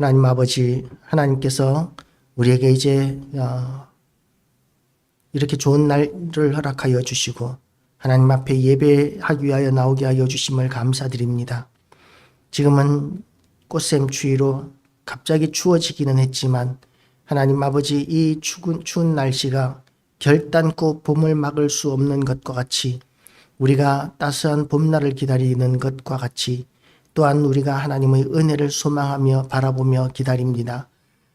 하나님 아버지, 하나님께서 우리에게 이제 이렇게 좋은 날을 허락하여 주시고 하나님 앞에 예배하기 위하여 나오게 하여 주심을 감사드립니다. 지금은 꽃샘 추위로 갑자기 추워지기는 했지만 하나님 아버지, 이 추운 날씨가 결단코 봄을 막을 수 없는 것과 같이, 우리가 따스한 봄날을 기다리는 것과 같이 또한 우리가 하나님의 은혜를 소망하며 바라보며 기다립니다.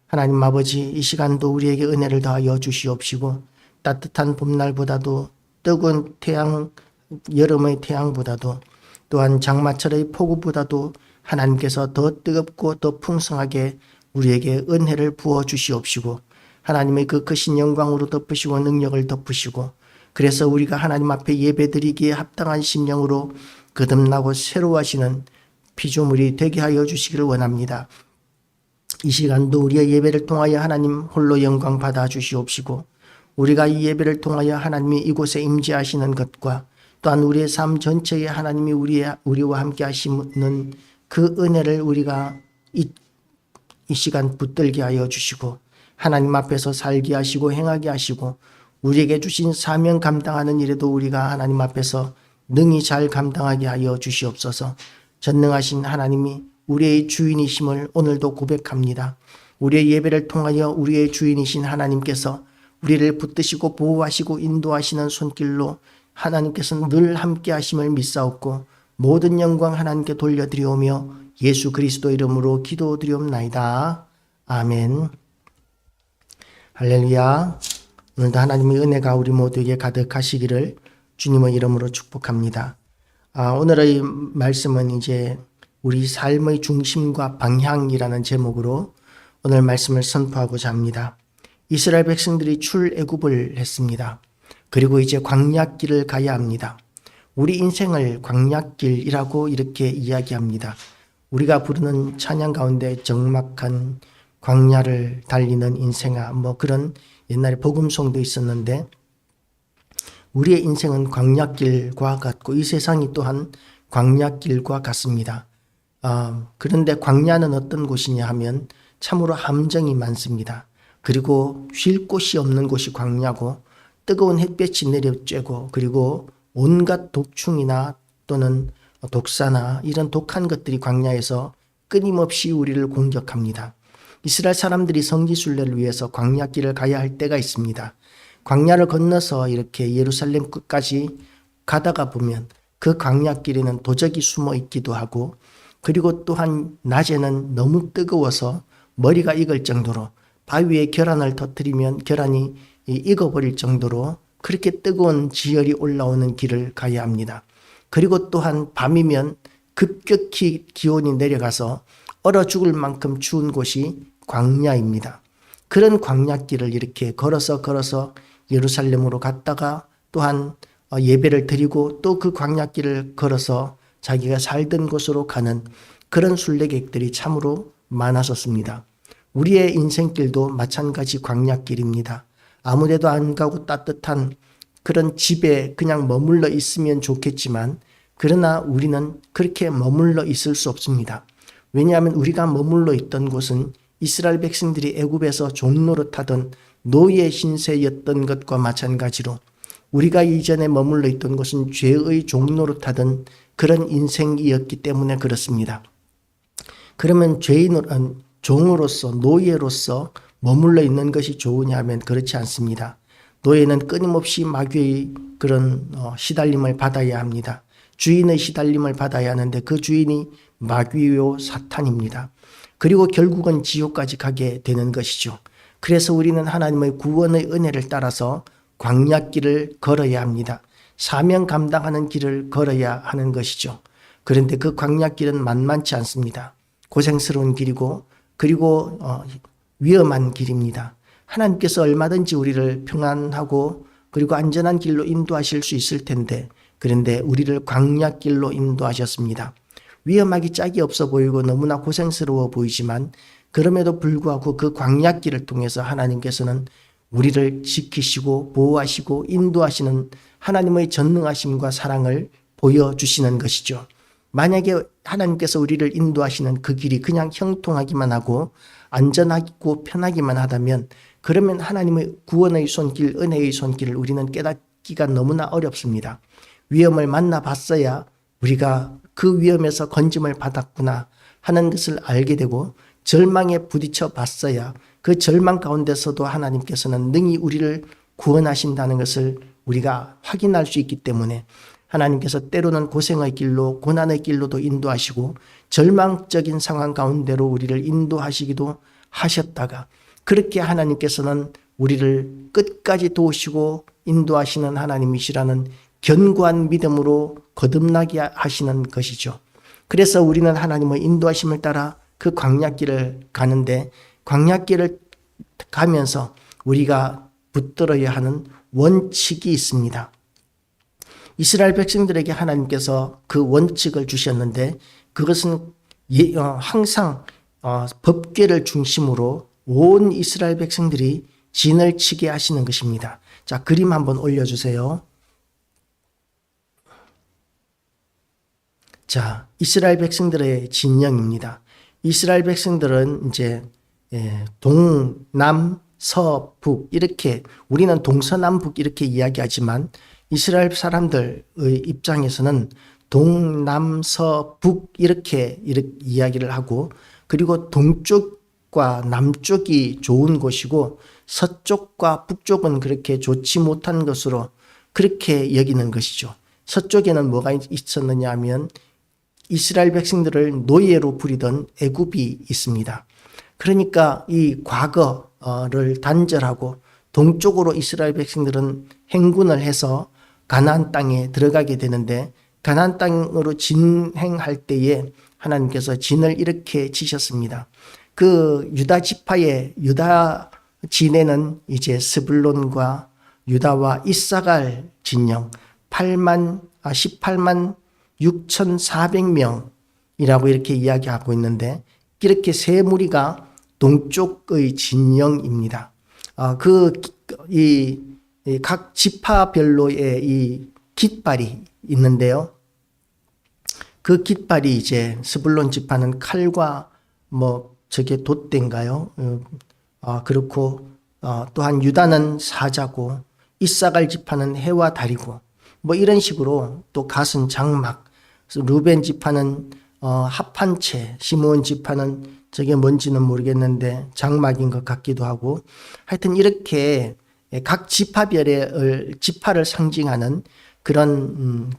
하나님 아버지, 이 시간도 우리에게 은혜를 더하여 주시옵시고 따뜻한 봄날보다도 뜨거운 태양, 여름의 태양보다도 또한 장마철의 폭우보다도 하나님께서 더 뜨겁고 더 풍성하게 우리에게 은혜를 부어 주시옵시고 하나님의 그 크신 영광으로 덮으시고 능력을 덮으시고, 그래서 우리가 하나님 앞에 예배드리기에 합당한 심령으로 거듭나고 새로워하시는 피조물이 되게 하여 주시기를 원합니다. 이 시간도 우리의 예배를 통하여 하나님 홀로 영광 받아 주시옵시고, 우리가 이 예배를 통하여 하나님이 이곳에 임재하시는 것과 또한 우리의 삶 전체에 하나님이 우리와 함께 하시는 그 은혜를 우리가 이 시간 붙들게 하여 주시고 하나님 앞에서 살게 하시고 행하게 하시고, 우리에게 주신 사명 감당하는 일에도 우리가 하나님 앞에서 능히 잘 감당하게 하여 주시옵소서. 전능하신 하나님이 우리의 주인이심을 오늘도 고백합니다. 우리의 예배를 통하여 우리의 주인이신 하나님께서 우리를 붙드시고 보호하시고 인도하시는 손길로 하나님께서 늘 함께 하심을 믿사옵고 모든 영광 하나님께 돌려드리오며 예수 그리스도 이름으로 기도드리옵나이다. 아멘. 할렐루야. 오늘도 하나님의 은혜가 우리 모두에게 가득하시기를 주님의 이름으로 축복합니다. 오늘의 말씀은 이제 우리 삶의 중심과 방향이라는 제목으로 오늘 말씀을 선포하고자 합니다. 이스라엘 백성들이 출애굽을 했습니다. 그리고 이제 광야길을 가야 합니다. 우리 인생을 광야길이라고 이렇게 이야기합니다. 우리가 부르는 찬양 가운데 적막한 광야를 달리는 인생아, 그런 옛날에 복음송도 있었는데, 우리의 인생은 광야길과 같고 이 세상이 또한 광야길과 같습니다. 그런데 광야는 어떤 곳이냐 하면 참으로 함정이 많습니다. 그리고 쉴 곳이 없는 곳이 광야고, 뜨거운 햇볕이 내려쬐고, 그리고 온갖 독충이나 또는 독사나 이런 독한 것들이 광야에서 끊임없이 우리를 공격합니다. 이스라엘 사람들이 성지순례를 위해서 광야길을 가야 할 때가 있습니다. 광야를 건너서 이렇게 예루살렘 끝까지 가다가 보면 그 광야길에는 도적이 숨어 있기도 하고, 그리고 또한 낮에는 너무 뜨거워서 머리가 익을 정도로, 바위에 계란을 터뜨리면 계란이 익어버릴 정도로 그렇게 뜨거운 지열이 올라오는 길을 가야 합니다. 그리고 또한 밤이면 급격히 기온이 내려가서 얼어 죽을 만큼 추운 곳이 광야입니다. 그런 광야길을 이렇게 걸어서 예루살렘으로 갔다가 또한 예배를 드리고 또 그 광야길을 걸어서 자기가 살던 곳으로 가는 그런 순례객들이 참으로 많았었습니다. 우리의 인생길도 마찬가지 광야길입니다. 아무데도 안 가고 따뜻한 그런 집에 그냥 머물러 있으면 좋겠지만, 그러나 우리는 그렇게 머물러 있을 수 없습니다. 왜냐하면 우리가 머물러 있던 곳은 이스라엘 백성들이 애굽에서 종노릇하던 노예 신세였던 것과 마찬가지로 우리가 이전에 머물러 있던 곳은 죄의 종노릇하던 그런 인생이었기 때문에 그렇습니다. 그러면 종으로서, 노예로서 머물러 있는 것이 좋으냐 하면 그렇지 않습니다. 노예는 끊임없이 마귀의 그런 시달림을 받아야 합니다. 주인의 시달림을 받아야 하는데 그 주인이 마귀요 사탄입니다. 그리고 결국은 지옥까지 가게 되는 것이죠. 그래서 우리는 하나님의 구원의 은혜를 따라서 광야길을 걸어야 합니다. 사명 감당하는 길을 걸어야 하는 것이죠. 그런데 그 광야길은 만만치 않습니다. 고생스러운 길이고, 그리고 위험한 길입니다. 하나님께서 얼마든지 우리를 평안하고 그리고 안전한 길로 인도하실 수 있을 텐데, 그런데 우리를 광야길로 인도하셨습니다. 위험하기 짝이 없어 보이고 너무나 고생스러워 보이지만, 그럼에도 불구하고 그 광야길을 통해서 하나님께서는 우리를 지키시고 보호하시고 인도하시는 하나님의 전능하심과 사랑을 보여주시는 것이죠. 만약에 하나님께서 우리를 인도하시는 그 길이 그냥 형통하기만 하고 안전하고 편하기만 하다면 그러면 하나님의 구원의 손길, 은혜의 손길을 우리는 깨닫기가 너무나 어렵습니다. 위험을 만나봤어야 우리가 그 위험에서 건짐을 받았구나 하는 것을 알게 되고 절망에 부딪혀 봤어야 그 절망 가운데서도 하나님께서는 능히 우리를 구원하신다는 것을 우리가 확인할 수 있기 때문에 하나님께서 때로는 고생의 길로 고난의 길로도 인도하시고 절망적인 상황 가운데로 우리를 인도하시기도 하셨다가 그렇게 하나님께서는 우리를 끝까지 도우시고 인도하시는 하나님이시라는 견고한 믿음으로 거듭나게 하시는 것이죠. 그래서 우리는 하나님의 인도하심을 따라 그 광야길을 가는데 광야길을 가면서 우리가 붙들어야 하는 원칙이 있습니다. 이스라엘 백성들에게 하나님께서 그 원칙을 주셨는데 그것은 항상 법궤를 중심으로 온 이스라엘 백성들이 진을 치게 하시는 것입니다. 자, 그림 한번 올려주세요. 자, 이스라엘 백성들의 진영입니다. 이스라엘 백성들은 이제 동남, 서, 북 이렇게 우리는 동서남북 이렇게 이야기하지만 이스라엘 사람들의 입장에서는 동남서 북 이렇게 이야기를 하고 그리고 동쪽과 남쪽이 좋은 곳이고 서쪽과 북쪽은 그렇게 좋지 못한 것으로 그렇게 여기는 것이죠. 서쪽에는 뭐가 있었느냐 하면 이스라엘 백성들을 노예로 부리던 애굽이 있습니다. 그러니까 이 과거를 단절하고 동쪽으로 이스라엘 백성들은 행군을 해서 가나안 땅에 들어가게 되는데 가나안 땅으로 진행할 때에 하나님께서 진을 이렇게 치셨습니다. 그 유다 지파의 유다 진에는 이제 스불론과 유다와 이사갈 진영 18만 6,400명이라고 이렇게 이야기하고 있는데 이렇게 세 무리가 동쪽의 진영입니다. 각 지파별로의 이 깃발이 있는데요. 그 깃발이 이제 스불론 지파는 칼과 저게 돛대인가요? 그렇고 또한 유다는 사자고 이사갈 지파는 해와 달이고 이런 식으로 또 갓은 장막, 루벤 지파는 합판체, 시므온 지파는 저게 뭔지는 모르겠는데 장막인 것 같기도 하고 하여튼 이렇게 각 지파별의 지파를 상징하는 그런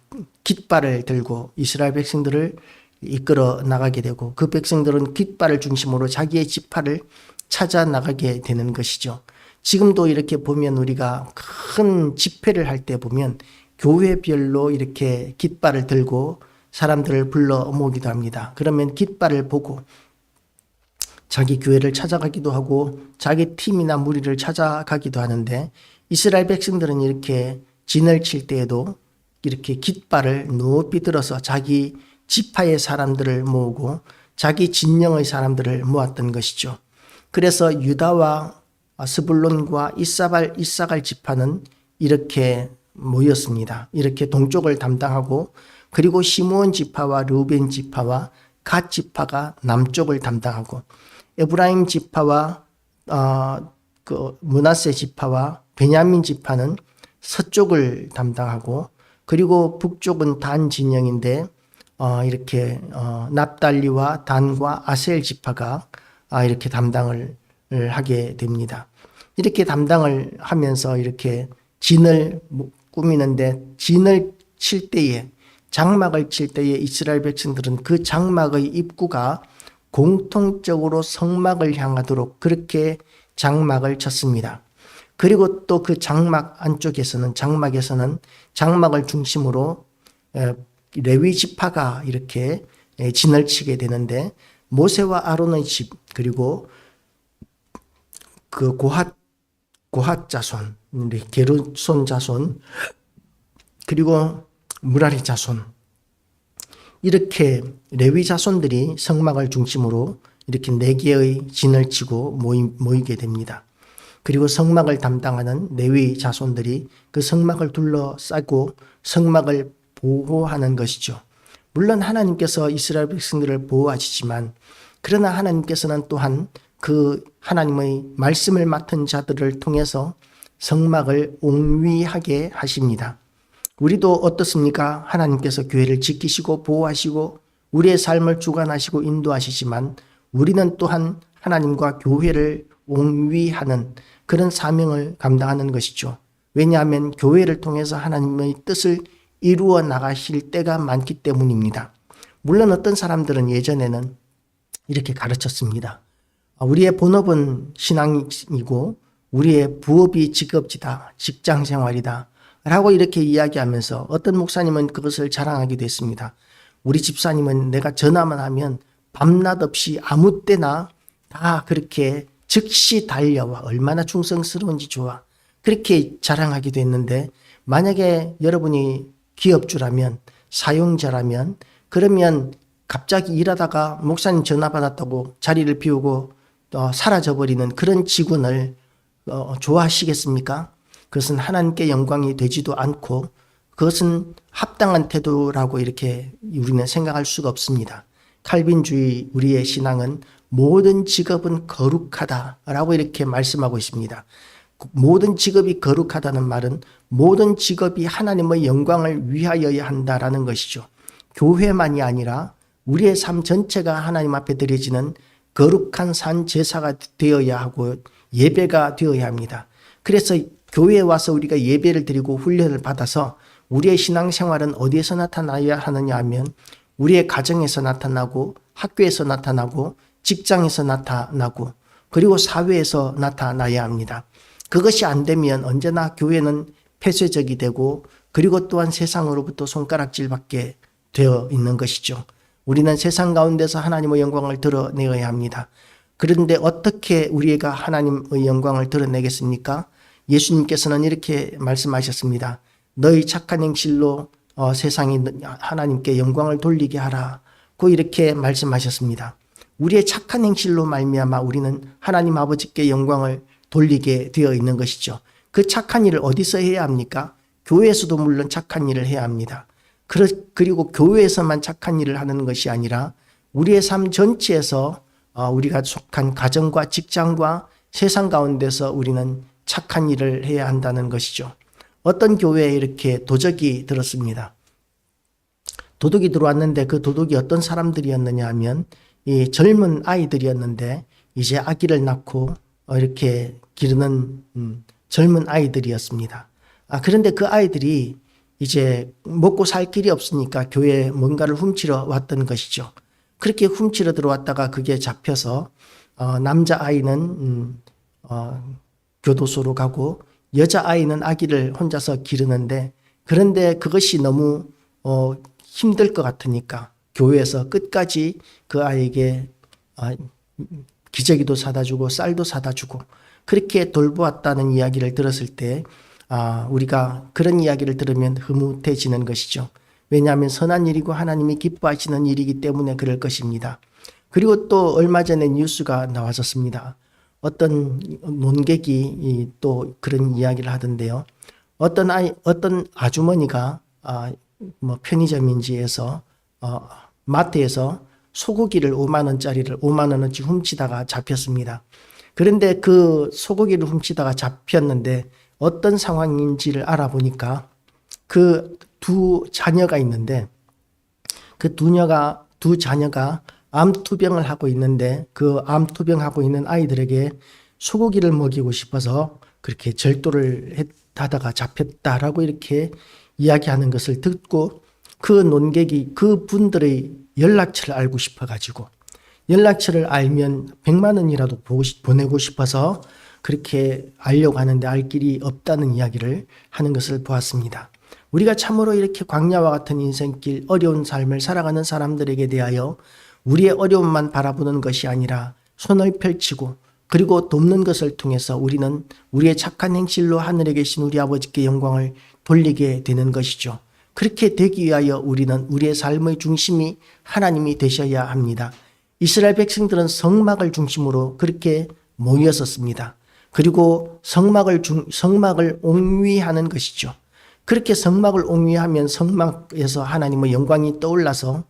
깃발을 들고 이스라엘 백성들을 이끌어 나가게 되고 그 백성들은 깃발을 중심으로 자기의 지파를 찾아 나가게 되는 것이죠. 지금도 이렇게 보면 우리가 큰 집회를 할 때 보면 교회별로 이렇게 깃발을 들고 사람들을 불러 모으기도 합니다. 그러면 깃발을 보고 자기 교회를 찾아가기도 하고 자기 팀이나 무리를 찾아가기도 하는데 이스라엘 백성들은 이렇게 진을 칠 때에도 이렇게 깃발을 높이 들어서 자기 지파의 사람들을 모으고 자기 진영의 사람들을 모았던 것이죠. 그래서 유다와 스불론과 이사갈 지파는 이렇게 모였습니다. 이렇게 동쪽을 담당하고 그리고 시므온 지파와 르우벤 지파와 갓 지파가 남쪽을 담당하고 에브라임 지파와 므낫세 지파와 베냐민 지파는 서쪽을 담당하고 그리고 북쪽은 단 진영인데 이렇게 납달리와 단과 아셀 지파가 이렇게 담당을 하게 됩니다. 이렇게 담당을 하면서 이렇게 진을 꾸미는데 진을 칠 때에 장막을 칠 때에 이스라엘 백성들은 그 장막의 입구가 공통적으로 성막을 향하도록 그렇게 장막을 쳤습니다. 그리고 또 그 장막 안쪽에서는 장막을 중심으로 레위 지파가 이렇게 진을 치게 되는데 모세와 아론의 집 그리고 그 고핫 자손, 게르손 자손 그리고 무라리 자손 이렇게 레위 자손들이 성막을 중심으로 이렇게 4개의 진을 치고 모이게 됩니다. 그리고 성막을 담당하는 레위 자손들이 그 성막을 둘러싸고 성막을 보호하는 것이죠. 물론 하나님께서 이스라엘 백성들을 보호하시지만 그러나 하나님께서는 또한 그 하나님의 말씀을 맡은 자들을 통해서 성막을 옹위하게 하십니다. 우리도 어떻습니까? 하나님께서 교회를 지키시고 보호하시고 우리의 삶을 주관하시고 인도하시지만 우리는 또한 하나님과 교회를 옹위하는 그런 사명을 감당하는 것이죠. 왜냐하면 교회를 통해서 하나님의 뜻을 이루어 나가실 때가 많기 때문입니다. 물론 어떤 사람들은 예전에는 이렇게 가르쳤습니다. 우리의 본업은 신앙이고 우리의 부업이 직업이다, 직장 생활이다 라고 이렇게 이야기하면서 어떤 목사님은 그것을 자랑하기도 했습니다. 우리 집사님은 내가 전화만 하면 밤낮 없이 아무 때나 다 그렇게 즉시 달려와 얼마나 충성스러운지 좋아. 그렇게 자랑하기도 했는데 만약에 여러분이 기업주라면 사용자라면 그러면 갑자기 일하다가 목사님 전화 받았다고 자리를 비우고 사라져버리는 그런 직원을 좋아하시겠습니까? 그것은 하나님께 영광이 되지도 않고 그것은 합당한 태도라고 이렇게 우리는 생각할 수가 없습니다. 칼빈주의 우리의 신앙은 모든 직업은 거룩하다라고 이렇게 말씀하고 있습니다. 모든 직업이 거룩하다는 말은 모든 직업이 하나님의 영광을 위하여야 한다라는 것이죠. 교회만이 아니라 우리의 삶 전체가 하나님 앞에 드려지는 거룩한 산 제사가 되어야 하고 예배가 되어야 합니다. 그래서 교회에 와서 우리가 예배를 드리고 훈련을 받아서 우리의 신앙생활은 어디에서 나타나야 하느냐 하면 우리의 가정에서 나타나고 학교에서 나타나고 직장에서 나타나고 그리고 사회에서 나타나야 합니다. 그것이 안 되면 언제나 교회는 폐쇄적이 되고 그리고 또한 세상으로부터 손가락질받게 되어 있는 것이죠. 우리는 세상 가운데서 하나님의 영광을 드러내어야 합니다. 그런데 어떻게 우리가 하나님의 영광을 드러내겠습니까? 예수님께서는 이렇게 말씀하셨습니다. 너희 착한 행실로 세상이 하나님께 영광을 돌리게 하라고 이렇게 말씀하셨습니다. 우리의 착한 행실로 말미암아 우리는 하나님 아버지께 영광을 돌리게 되어 있는 것이죠. 그 착한 일을 어디서 해야 합니까? 교회에서도 물론 착한 일을 해야 합니다. 그리고 교회에서만 착한 일을 하는 것이 아니라 우리의 삶 전체에서 우리가 속한 가정과 직장과 세상 가운데서 우리는 착한 일을 해야 한다는 것이죠. 어떤 교회에 이렇게 도적이 들었습니다. 도둑이 들어왔는데 그 도둑이 어떤 사람들이었느냐 하면 이 젊은 아이들이었는데 이제 아기를 낳고 이렇게 기르는 젊은 아이들이었습니다. 그런데 그 아이들이 이제 먹고 살 길이 없으니까 교회에 뭔가를 훔치러 왔던 것이죠. 그렇게 훔치러 들어왔다가 그게 잡혀서 남자아이는 교도소로 가고 여자아이는 아기를 혼자서 기르는데 그런데 그것이 너무 힘들 것 같으니까 교회에서 끝까지 그 아이에게 기저귀도 사다 주고 쌀도 사다 주고 그렇게 돌보았다는 이야기를 들었을 때 우리가 그런 이야기를 들으면 흐뭇해지는 것이죠. 왜냐하면 선한 일이고 하나님이 기뻐하시는 일이기 때문에 그럴 것입니다. 그리고 또 얼마 전에 뉴스가 나왔었습니다. 어떤 논객이 또 그런 이야기를 하던데요. 어떤 아주머니가 편의점인지에서 마트에서 소고기를 5만 원짜리를 5만 원어치 훔치다가 잡혔습니다. 그런데 그 소고기를 훔치다가 잡혔는데 어떤 상황인지를 알아보니까 그 두 자녀가 있는데 그 두 자녀가 암투병을 하고 있는데 그 암투병하고 있는 아이들에게 소고기를 먹이고 싶어서 그렇게 절도를 하다가 잡혔다라고 이렇게 이야기하는 것을 듣고 그 논객이 그 분들의 연락처를 알고 싶어가지고 연락처를 알면 100만 원이라도 보내고 싶어서 그렇게 알려고 하는데 알 길이 없다는 이야기를 하는 것을 보았습니다. 우리가 참으로 이렇게 광야와 같은 인생길 어려운 삶을 살아가는 사람들에게 대하여 우리의 어려움만 바라보는 것이 아니라 손을 펼치고 그리고 돕는 것을 통해서 우리는 우리의 착한 행실로 하늘에 계신 우리 아버지께 영광을 돌리게 되는 것이죠. 그렇게 되기 위하여 우리는 우리의 삶의 중심이 하나님이 되셔야 합니다. 이스라엘 백성들은 성막을 중심으로 그렇게 모였었습니다. 그리고 성막을 옹위하는 것이죠. 그렇게 성막을 옹위하면 성막에서 하나님의 영광이 떠올라서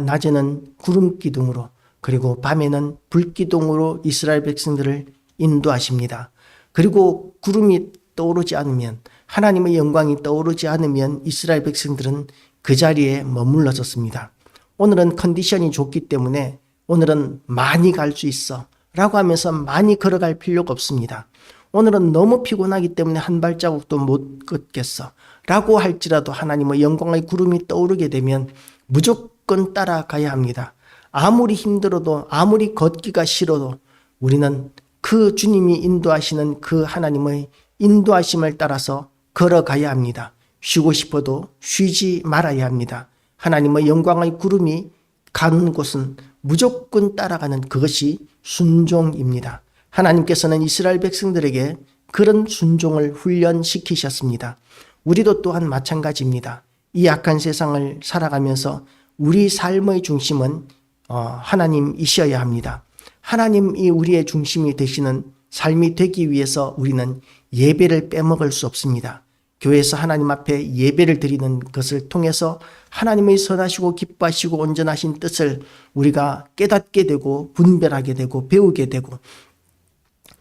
낮에는 구름 기둥으로 그리고 밤에는 불 기둥으로 이스라엘 백성들을 인도하십니다. 그리고 구름이 떠오르지 않으면, 하나님의 영광이 떠오르지 않으면 이스라엘 백성들은 그 자리에 머물렀었습니다. 오늘은 컨디션이 좋기 때문에 오늘은 많이 갈 수 있어 라고 하면서 많이 걸어갈 필요가 없습니다. 오늘은 너무 피곤하기 때문에 한 발자국도 못 걷겠어 라고 할지라도 하나님의 영광의 구름이 떠오르게 되면 무조건 따라가야 합니다. 아무리 힘들어도, 아무리 걷기가 싫어도 우리는 그 주님이 인도하시는 그 하나님의 인도하심을 따라서 걸어가야 합니다. 쉬고 싶어도 쉬지 말아야 합니다. 하나님의 영광의 구름이 가는 곳은 무조건 따라가는, 그것이 순종입니다. 하나님께서는 이스라엘 백성들에게 그런 순종을 훈련시키셨습니다. 우리도 또한 마찬가지입니다. 이 악한 세상을 살아가면서 우리 삶의 중심은 하나님이셔야 합니다. 하나님이 우리의 중심이 되시는 삶이 되기 위해서 우리는 예배를 빼먹을 수 없습니다. 교회에서 하나님 앞에 예배를 드리는 것을 통해서 하나님의 선하시고 기뻐하시고 온전하신 뜻을 우리가 깨닫게 되고 분별하게 되고 배우게 되고,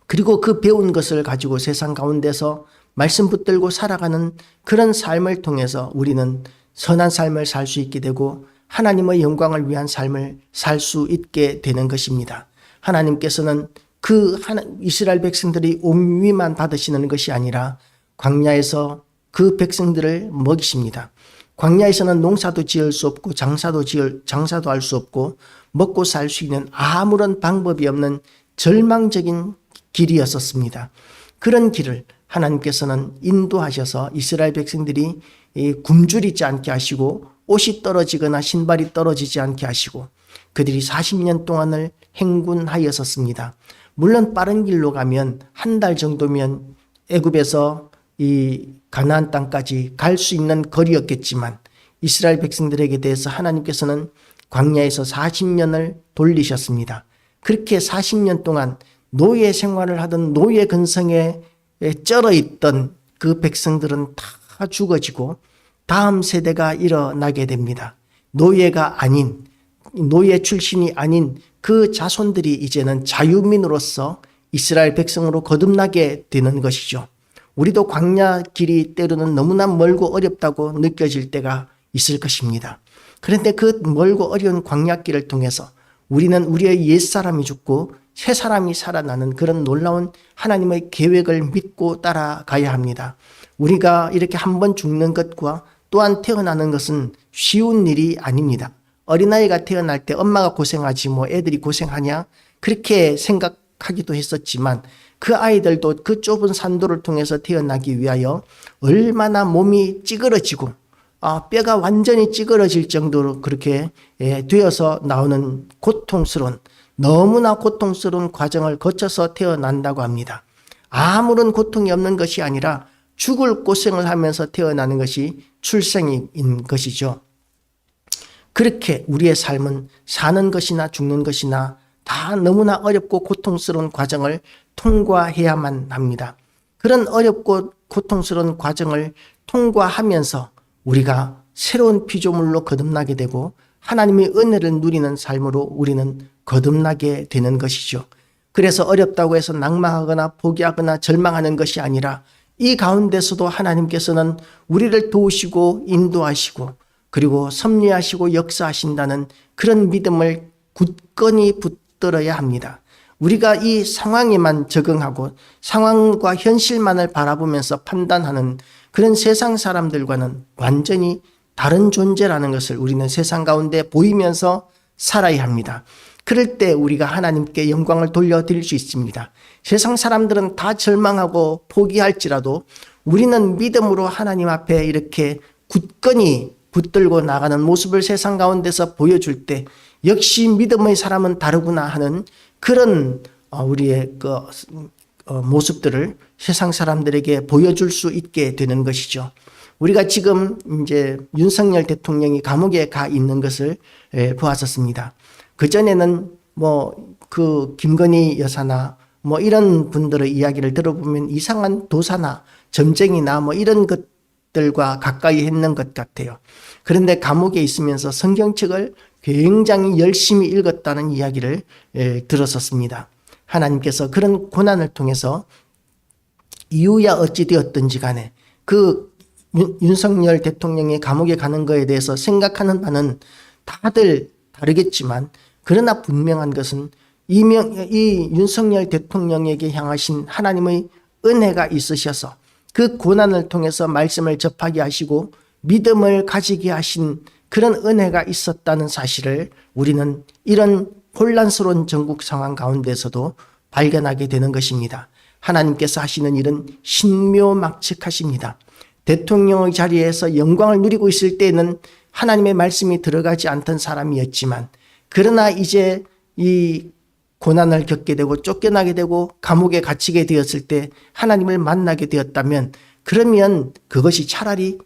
그리고 그 배운 것을 가지고 세상 가운데서 말씀 붙들고 살아가는 그런 삶을 통해서 우리는 선한 삶을 살 수 있게 되고 하나님의 영광을 위한 삶을 살 수 있게 되는 것입니다. 하나님께서는 이스라엘 백성들이 옹위만 받으시는 것이 아니라 광야에서 그 백성들을 먹이십니다. 광야에서는 농사도 지을 수 없고 장사도 할 수 없고 먹고 살 수 있는 아무런 방법이 없는 절망적인 길이었었습니다. 그런 길을 하나님께서는 인도하셔서 이스라엘 백성들이 굶주리지 않게 하시고 옷이 떨어지거나 신발이 떨어지지 않게 하시고 그들이 40년 동안을 행군하였었습니다. 물론 빠른 길로 가면 한 달 정도면 애굽에서 이 가나안 땅까지 갈 수 있는 거리였겠지만 이스라엘 백성들에게 대해서 하나님께서는 광야에서 40년을 돌리셨습니다. 그렇게 40년 동안 노예 생활을 하던 노예 근성에 쩔어 있던 그 백성들은 다 죽어지고 다음 세대가 일어나게 됩니다. 노예가 아닌, 노예 출신이 아닌 그 자손들이 이제는 자유민으로서 이스라엘 백성으로 거듭나게 되는 것이죠. 우리도 광야 길이 때로는 너무나 멀고 어렵다고 느껴질 때가 있을 것입니다. 그런데 그 멀고 어려운 광야 길을 통해서 우리는 우리의 옛사람이 죽고 새 사람이 살아나는 그런 놀라운 하나님의 계획을 믿고 따라가야 합니다. 우리가 이렇게 한번 죽는 것과 또한 태어나는 것은 쉬운 일이 아닙니다. 어린아이가 태어날 때 엄마가 고생하지 뭐 애들이 고생하냐 그렇게 생각하기도 했었지만 그 아이들도 그 좁은 산도를 통해서 태어나기 위하여 얼마나 몸이 찌그러지고 뼈가 완전히 찌그러질 정도로 그렇게 되어서 나오는 너무나 고통스러운 과정을 거쳐서 태어난다고 합니다. 아무런 고통이 없는 것이 아니라 죽을 고생을 하면서 태어나는 것이 출생인 것이죠. 그렇게 우리의 삶은 사는 것이나 죽는 것이나 다 너무나 어렵고 고통스러운 과정을 통과해야만 합니다. 그런 어렵고 고통스러운 과정을 통과하면서 우리가 새로운 피조물로 거듭나게 되고 하나님의 은혜를 누리는 삶으로 우리는 거듭나게 되는 것이죠. 그래서 어렵다고 해서 낙망하거나 포기하거나 절망하는 것이 아니라 이 가운데서도 하나님께서는 우리를 도우시고 인도하시고 그리고 섭리하시고 역사하신다는 그런 믿음을 굳건히 붙들어야 합니다. 우리가 이 상황에만 적응하고 상황과 현실만을 바라보면서 판단하는 그런 세상 사람들과는 완전히 다른 존재라는 것을 우리는 세상 가운데 보이면서 살아야 합니다. 그럴 때 우리가 하나님께 영광을 돌려드릴 수 있습니다. 세상 사람들은 다 절망하고 포기할지라도 우리는 믿음으로 하나님 앞에 이렇게 굳건히 붙들고 나가는 모습을 세상 가운데서 보여줄 때 역시 믿음의 사람은 다르구나 하는 그런 우리의 모습들을 세상 사람들에게 보여줄 수 있게 되는 것이죠. 우리가 지금 이제 윤석열 대통령이 감옥에 가 있는 것을 보았었습니다. 그전에는 그 김건희 여사나 이런 분들의 이야기를 들어보면 이상한 도사나 점쟁이나 이런 것 가족들과 가까이 했는 것 같아요. 그런데 감옥에 있으면서 성경책을 굉장히 열심히 읽었다는 이야기를 들었었습니다. 하나님께서 그런 고난을 통해서 이유야 어찌 되었든지 간에 그 윤석열 대통령이 감옥에 가는 것에 대해서 생각하는 바는 다들 다르겠지만, 그러나 분명한 것은 이 윤석열 대통령에게 향하신 하나님의 은혜가 있으셔서 그 고난을 통해서 말씀을 접하게 하시고 믿음을 가지게 하신 그런 은혜가 있었다는 사실을 우리는 이런 혼란스러운 전국 상황 가운데서도 발견하게 되는 것입니다. 하나님께서 하시는 일은 신묘막측하십니다. 대통령의 자리에서 영광을 누리고 있을 때는 하나님의 말씀이 들어가지 않던 사람이었지만, 그러나 이제 이 고난을 겪게 되고 쫓겨나게 되고 감옥에 갇히게 되었을 때 하나님을 만나게 되었다면, 그러면 그것이 차라리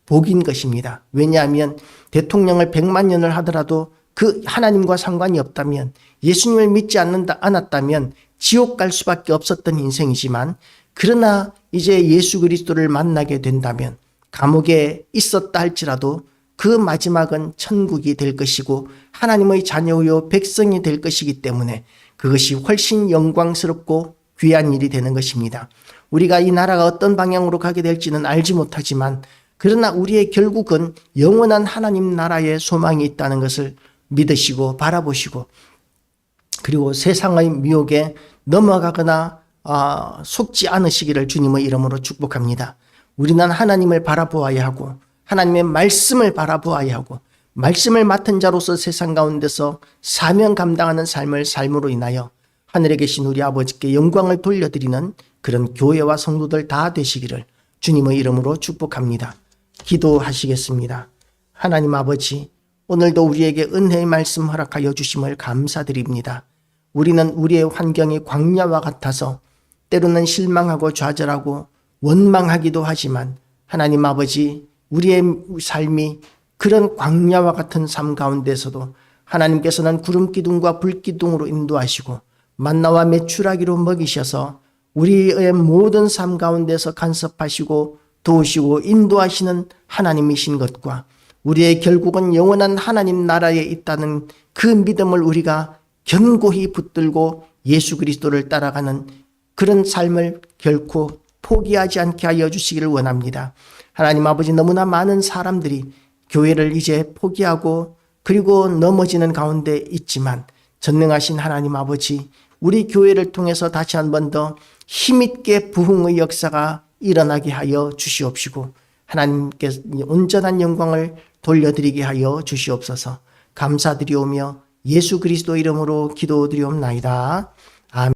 복인 것입니다. 왜냐하면 대통령을 100만 년을 하더라도 그 하나님과 상관이 없다면, 예수님을 믿지 않았다면 지옥 갈 수밖에 없었던 인생이지만, 그러나 이제 예수 그리스도를 만나게 된다면 감옥에 있었다 할지라도 그 마지막은 천국이 될 것이고 하나님의 자녀요 백성이 될 것이기 때문에 그것이 훨씬 영광스럽고 귀한 일이 되는 것입니다. 우리가 이 나라가 어떤 방향으로 가게 될지는 알지 못하지만, 그러나 우리의 결국은 영원한 하나님 나라의 소망이 있다는 것을 믿으시고 바라보시고, 그리고 세상의 미혹에 넘어가거나 속지 않으시기를 주님의 이름으로 축복합니다. 우리는 하나님을 바라보아야 하고 하나님의 말씀을 바라보아야 하고, 말씀을 맡은 자로서 세상 가운데서 사명 감당하는 삶으로 인하여 하늘에 계신 우리 아버지께 영광을 돌려드리는 그런 교회와 성도들 다 되시기를 주님의 이름으로 축복합니다. 기도하시겠습니다. 하나님 아버지, 오늘도 우리에게 은혜의 말씀 허락하여 주심을 감사드립니다. 우리는 우리의 환경이 광야와 같아서 때로는 실망하고 좌절하고 원망하기도 하지만, 하나님 아버지, 우리의 삶이 그런 광야와 같은 삶 가운데서도 하나님께서는 구름 기둥과 불 기둥으로 인도하시고 만나와 메추라기로 먹이셔서 우리의 모든 삶 가운데서 간섭하시고 도우시고 인도하시는 하나님이신 것과, 우리의 결국은 영원한 하나님 나라에 있다는 그 믿음을 우리가 견고히 붙들고 예수 그리스도를 따라가는 그런 삶을 결코 포기하지 않게 하여 주시기를 원합니다. 하나님 아버지, 너무나 많은 사람들이 교회를 이제 포기하고 그리고 넘어지는 가운데 있지만, 전능하신 하나님 아버지, 우리 교회를 통해서 다시 한 번 더 힘있게 부흥의 역사가 일어나게 하여 주시옵시고, 하나님께 온전한 영광을 돌려드리게 하여 주시옵소서. 감사드리오며 예수 그리스도 이름으로 기도드리옵나이다.